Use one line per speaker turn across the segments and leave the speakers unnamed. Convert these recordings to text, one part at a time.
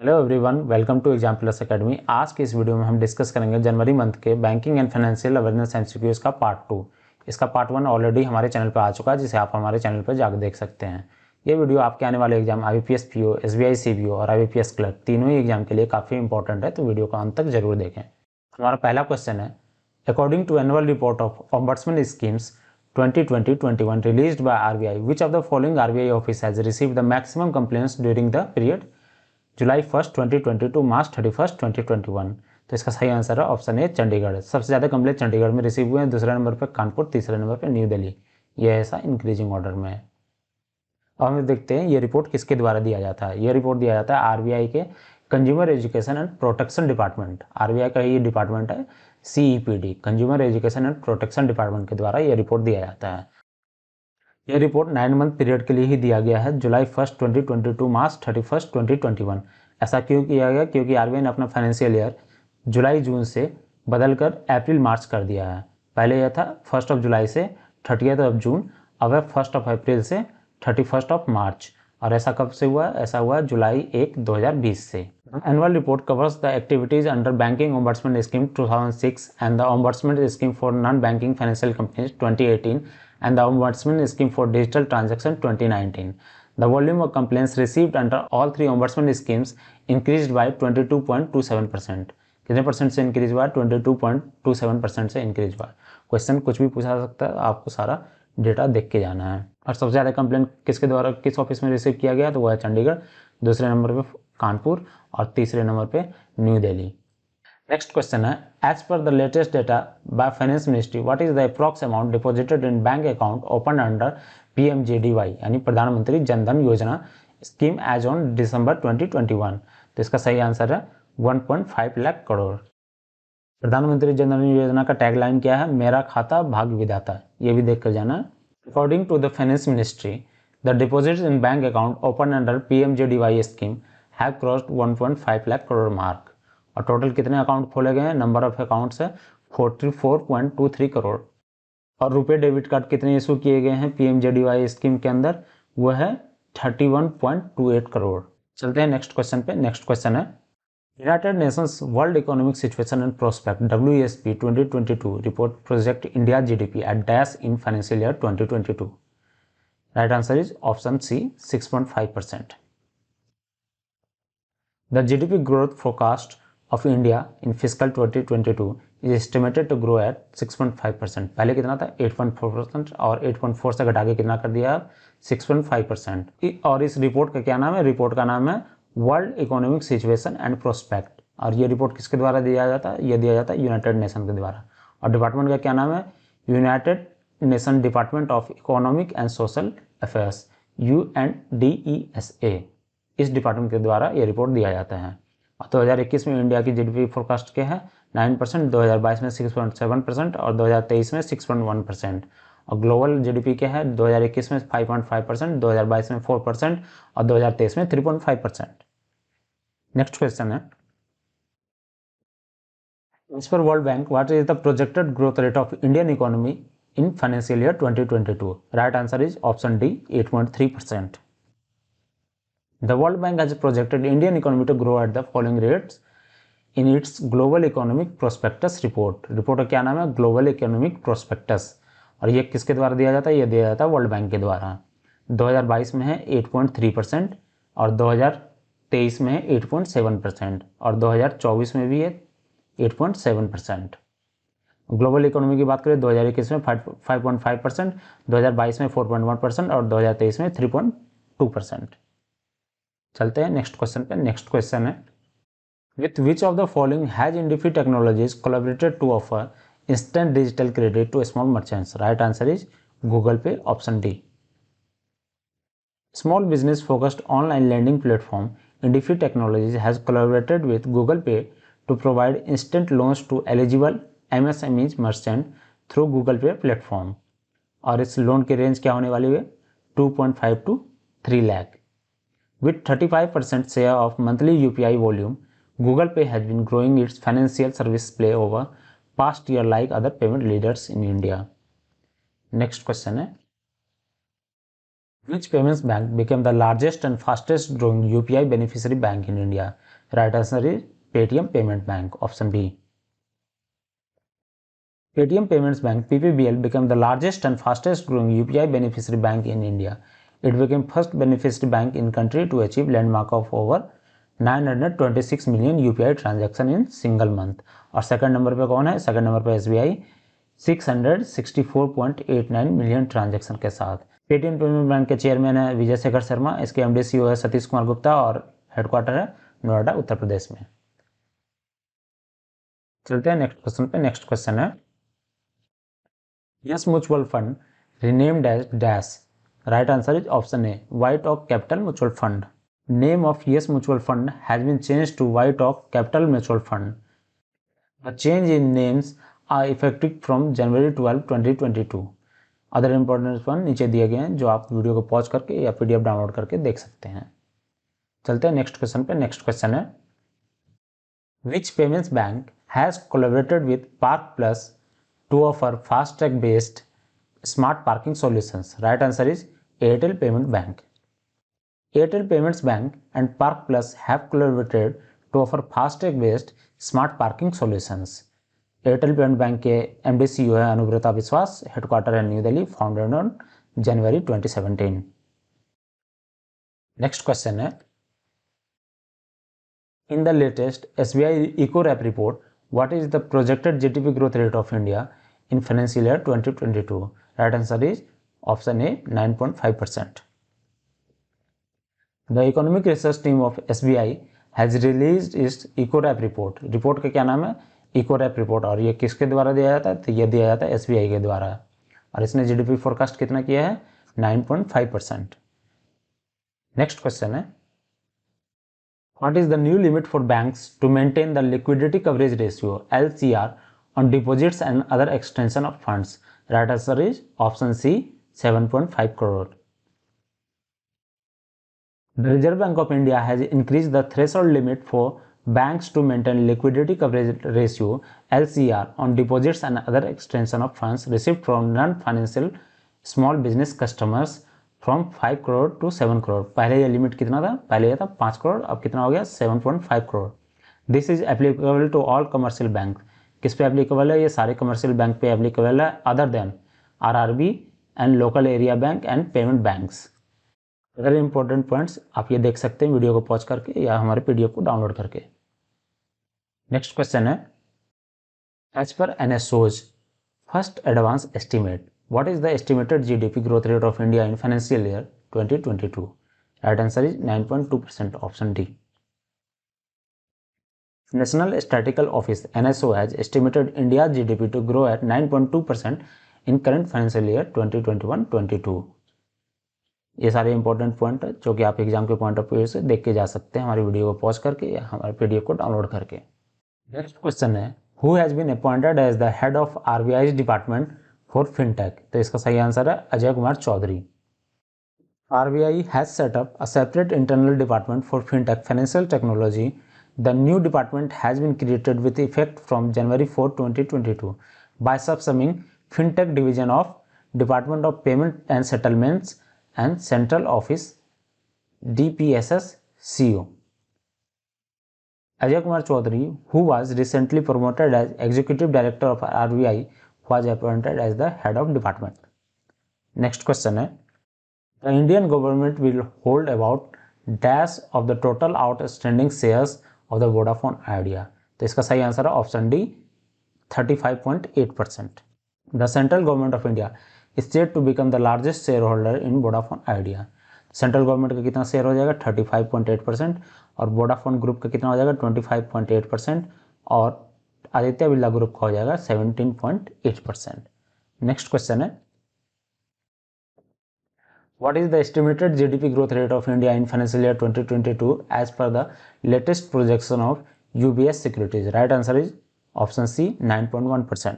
Hello everyone, welcome to exam plus academy. आज के इस वीडियो में हम डिस्कस करेंगे जनवरी मंथ के banking and financial awareness MCQs का पार्ट 2। इसका पार्ट 1 ऑलरेडी हमारे चैनल पर आ चुका है, जिसे आप हमारे चैनल पर जाकर देख सकते हैं। ये वीडियो आपके आने वाले exam IBPS PO, SBI CBO और IBPS क्लर्क तीनों ही एग्जाम के लिए काफ़ी इंपॉर्टेंट है, तो वीडियो को अंत तक जरूर देखें। हमारा पहला क्वेश्चन है, according to annual report of ombudsman schemes 2020-21 released by RBI, which of the following RBI office has received the maximum complaints during the period July 1 2020 to March 31 2021? तो इसका सही आंसर है ऑप्शन ए चंडीगढ़। सबसे ज़्यादा complaint Chandigarh में receive हुए हैं, दूसरे नंबर पर कानपुर, तीसरे नंबर पर न्यू दिल्ली। ये ऐसा इंक्रीजिंग ऑर्डर में है। अब हम देखते हैं ये रिपोर्ट किसके द्वारा दिया जाता है। ये रिपोर्ट दिया जाता है आरबीआई के consumer education and protection department. RBI का ये डिपार्टमेंट है CEPD, consumer education and protection department के द्वारा ये रिपोर्ट दिया जाता है। यह रिपोर्ट 9 मंथ पीरियड के लिए ही दिया गया है, जुलाई 1 2020 टू मार्च 31 2021। ऐसा क्यों किया गया? क्योंकि आरबीआई ने अपना फाइनेंशियल ईयर जुलाई जून से बदलकर अप्रैल मार्च कर दिया है। पहले यह था 1 जुलाई से 30 जून, अब है 1 अप्रैल से 31 मार्च। और ऐसा कब से हुआ? ऐसा हुआ जुलाई 1 2020 से। Annual report covers the activities under banking ombudsman scheme 2006 and the ombudsman scheme for non banking financial companies 2018 and the Ombudsman Scheme for Digital Transaction 2019. The volume of complaints received under all three Ombudsman schemes increased by 22.27%. कितने percent से increase हुआ? 22.27% से increase हुआ। Question कुछ भी पूछा जा सकता है, आपको सारा डेटा देख के जाना है। और सबसे ज़्यादा कंप्लेंट किसके द्वारा किस ऑफिस में रिसीव किया गया? तो वह है चंडीगढ़, दूसरे नंबर पे कानपुर और तीसरे नंबर पे न्यू दिल्ली। नेक्स्ट क्वेश्चन है, as per the latest data by finance ministry what is the approx amount deposited in bank account open under PMJDY यानी प्रधानमंत्री जनधन योजना स्कीम एज ऑन दिसंबर 2021? तो इसका सही आंसर है 1.5 लाख करोड़। प्रधानमंत्री जनधन योजना का टैगलाइन क्या है? मेरा खाता भाग्य विधाता। ये भी देख कर जाना। According to the finance ministry the deposits in bank account open under PMJDY scheme have crossed 1.5 lakh crore mark. और टोटल कितने अकाउंट खोले गए हैं? नंबर ऑफ अकाउंट्स है 44.23 करोड़। और रुपए डेबिट कार्ड कितने इशू किए गए हैं PMJDY स्कीम के अंदर? वो है 31.28 करोड़। चलते हैं नेक्स्ट क्वेश्चन पे। नेक्स्ट क्वेश्चन है, United Nations world economic situation and prospect WESP 2022 रिपोर्ट project India GDP at dash in financial year 2022? Right answer is option C 6.5%। The GDP growth forecast of India in fiscal 2022 is estimated to grow at 6.5%। पहले कितना था? 8.4%, और 8.4 से घटा के कितना कर दिया? 6.5%। और इस रिपोर्ट का क्या नाम है? रिपोर्ट का नाम है world economic situation and prospect. और ये रिपोर्ट किसके द्वारा दिया जाता है? ये दिया जाता है यूनाइटेड नेशन के द्वारा। और डिपार्टमेंट का क्या नाम है? United nation department of economic and social affairs, UNDESA। इस डिपार्टमेंट के द्वारा ये रिपोर्ट दिया जाता है। 2021 में इंडिया की GDP फोरकास्ट क्या है? 9%, 2022 में 6.7% और 2023 में 6.1%। और ग्लोबल GDP क्या है? 2021 में 5.5%, 2022 में 4% और 2023 में 3.5%। नेक्स्ट क्वेश्चन है, as per world bank what is the projected growth rate of Indian economy in financial year 2022? Right answer is option D 8.3%। The World Bank has projected Indian economy to grow at the following rates in its Global Economic Prospectus report। Report का क्या नाम है? Global economic prospectus. और ये किसके द्वारा दिया जाता है? ये दिया जाता है वर्ल्ड बैंक के द्वारा। 2022 में है 8.3% और 2023 में है 8.7% और 2024 में भी है 8.7%। ग्लोबल इकोनॉमी की बात करें 2021 में 5.5%, 2022 में 4.1% और 2023 में 3.2%। चलते हैं नेक्स्ट क्वेश्चन पे। नेक्स्ट क्वेश्चन है, with which of the following has Indifi technologies collaborated to offer instant digital credit to small merchants? Right answer is Google Pay, option D। Small business focused online lending platform Indifi technologies has collaborated with Google Pay to provide instant loans to eligible MSMEs merchant through Google Pay platform. और इस loan की range क्या होने वाली है? 2.5 to 3 lakh. With 35% share of monthly UPI volume, Google Pay has been growing its financial service play over past year like other payment leaders in India. Next question है, which payments bank became the largest and fastest growing UPI beneficiary bank in India? Right answer is Paytm payment bank, option B. Paytm Payments Bank (PPBL) became the largest and fastest growing UPI beneficiary bank in India. It became first beneficiary bank in country to achieve landmark of over 926 million UPI transaction in single month. और second number पे कौन है? Second number पे SBI 664.89 million transaction के साथ। Paytm payment bank के chairman है विजय शेखर शर्मा, इसके MD CEO है सतीश कुमार गुप्ता और हेडक्वार्टर है नोएडा, उत्तर प्रदेश में। चलते हैं नेक्स्ट क्वेश्चन पे। नेक्स्ट क्वेश्चन है Yes Mutual Fund renamed as Dash. Right answer is option A, White Oak Capital Mutual Fund. Name of Yes Mutual Fund has been changed to White Oak Capital Mutual Fund. The change in names are effective from January 12, 2022. Other important one नीचे दिए गए हैं जो आप video को pause करके या PDF download करके देख सकते हैं। चलते हैं नेक्स्ट क्वेश्चन पे। नेक्स्ट क्वेश्चन है Which payments bank has collaborated with Park Plus to offer fast-track based smart parking solutions? Right answer is Airtel Payment Bank. Airtel Payments Bank and Park Plus have collaborated to offer fast-track based smart parking solutions. Airtel Payment Bank के MD CEO है अनुव्रता विश्वास, headquarter है new Delhi, founded on January 2017। Next question है In the latest SBI EcoRap report, what is the projected GDP growth rate of India in financial year 2022? Right answer is option A, 9.5%. The economic research team of SBI has released its EcoRap report. Report का क्या नाम है? EcoRap report. और ये किसके द्वारा दिया जाता है? तो ये दिया जाता है SBI के द्वारा। और इसने GDP फोरकास्ट कितना किया है? 9.5%। नेक्स्ट क्वेश्चन है What is the new limit for banks to maintain the liquidity coverage ratio (LCR) on deposits and other extension of funds? Right answer is option C, 7.5 crore. The Reserve Bank of India has increased the threshold limit for banks to maintain liquidity coverage ratio (LCR) on deposits and other extension of funds received from non-financial small business customers from 5 crore to 7 crore. पहले ये limit कितना था? पहले ये था 5 करोड़, अब कितना हो गया? 7.5 crore. This is applicable to all commercial bank. किस पे एप्लीकेबल है? ये सारे कमर्शियल बैंक पे एप्लीकेबल है other than RRB and local area bank and payment banks. Other important points आप ये देख सकते हैं वीडियो को पॉज करके या हमारे PDF को डाउनलोड करके। नेक्स्ट क्वेश्चन है as per NSO's first advance estimate, what is the estimated GDP growth rate of India in financial year 2022? Right answer is 9.2%, option D. National Statistical Office NSO has estimated India's GDP to grow at 9.2% in current financial year 2021-22. ये सारे important point है जो कि आप exam के point of view से देख के जा सकते हैं हमारी वीडियो को पॉज करके या हमारे PDF को डाउनलोड करके। नेक्स्ट क्वेश्चन है Who has been appointed as the head of RBI's department for fintech? तो इसका सही आंसर है Ajay Kumar Chaudhary. RBI has set up a separate internal department for fintech financial technology. The new department has been created with effect from January 4, 2022 by subsuming fintech division of Department of Payment and Settlements and Central Office DPSS CO. Ajay Kumar Chaudhary, who was recently promoted as Executive Director of RBI, was appointed as the head of department. Next question है The Indian government will hold about dash of the total outstanding shares of the Vodafone Idea. तो इसका सही answer है option D, 35.8%. The central government of India is said to become the largest shareholder in Vodafone Idea. Central government का कितना share हो जाएगा? 35.8%। और Vodafone group का कितना हो जाएगा? 25.8%। और आदित्य बिरला ग्रुप का हो जाएगा 17.8%। नेक्स्ट क्वेश्चन है What is the estimated GDP growth rate of India in financial year 2022 as per the latest projection of UBS Securities? Right answer is option C, 9.1%.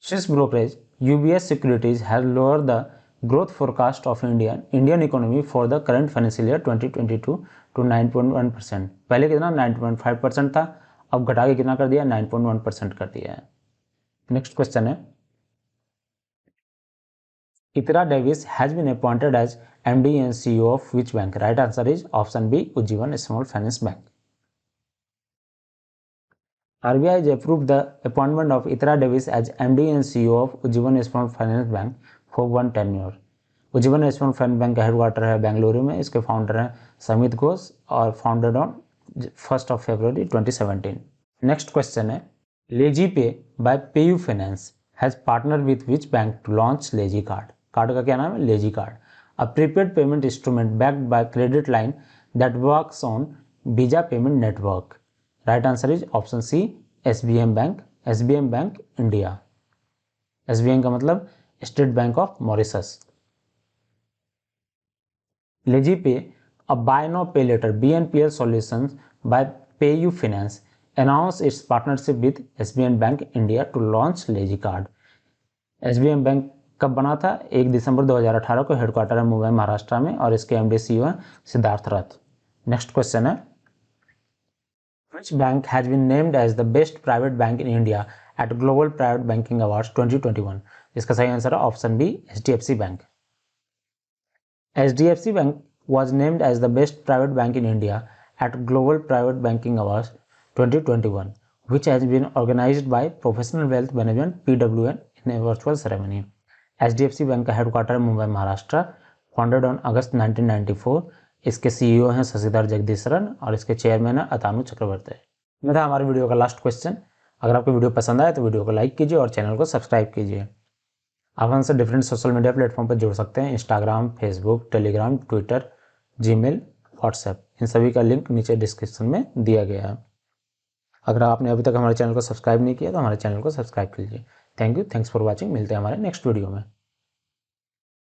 Swiss brokerage UBS Securities has lowered the growth forecast of Indian economy for the current financial year 2022 to 9.1%. पहले कितना 9.5% था, अब घटा के कितना कर दिया? 9.1% कर दिया है। नेक्स्ट क्वेश्चन है Itira Davis has been appointed as MD and CEO of which bank? Right answer is option B, Ujjivan Small Finance Bank. RBI has approved the appointment of Itira Davis as MD and CEO of Ujjivan Small Finance Bank for one tenure. Ujjivan small finance bank का headquarter है बेंगलुरु में। इसके founder हैं समित घोष और founded on 1 फरवरी 2017। Next question है, LazyPay by PayU finance has partner with which bank to launch lazy card? Card का क्या नाम है? Lazy card, a prepaid payment instrument backed by credit line that works on Visa payment network. Right answer is option C, SBM bank, SBM bank India. SBM का मतलब state bank of Mauritius. LegiPay, a buy now pay later BNPL solutions by PayU Finance, announced its partnership with SBM Bank India to launch Legi Card. SBM bank कब बना था? 1 दिसंबर 2018 को। Headquarter है मुंबई महाराष्ट्र में और इसके MD CEO हैं सिद्धार्थ रथ। Next question है, which bank has been named as the best private bank in India at Global Private Banking Awards 2021? इसका सही आंसर है option B, HDFC bank. HDFC Bank was named as the best private bank in India at Global Private Banking Awards 2021, which has been organized by Professional Wealth Management (PWN) in a virtual ceremony. HDFC Bank का headquarter Mumbai Maharashtra, founded on August 1994। इसके CEO हैं शशिधर जगदीशरन और इसके chairman है अतानु चक्रवर्ती। ये था हमारे video का लास्ट क्वेश्चन। अगर आपको वीडियो पसंद आए तो वीडियो को लाइक कीजिए और चैनल को सब्सक्राइब कीजिए। आप हमसे डिफरेंट सोशल मीडिया प्लेटफॉर्म पर जुड़ सकते हैं, Instagram, Facebook, Telegram, Twitter, Gmail, WhatsApp. इन सभी का लिंक नीचे डिस्क्रिप्शन में दिया गया है। अगर आपने अभी तक हमारे चैनल को सब्सक्राइब नहीं किया तो हमारे चैनल को सब्सक्राइब कीजिए। Thank you, thanks for watching. मिलते हैं हमारे नेक्स्ट वीडियो में।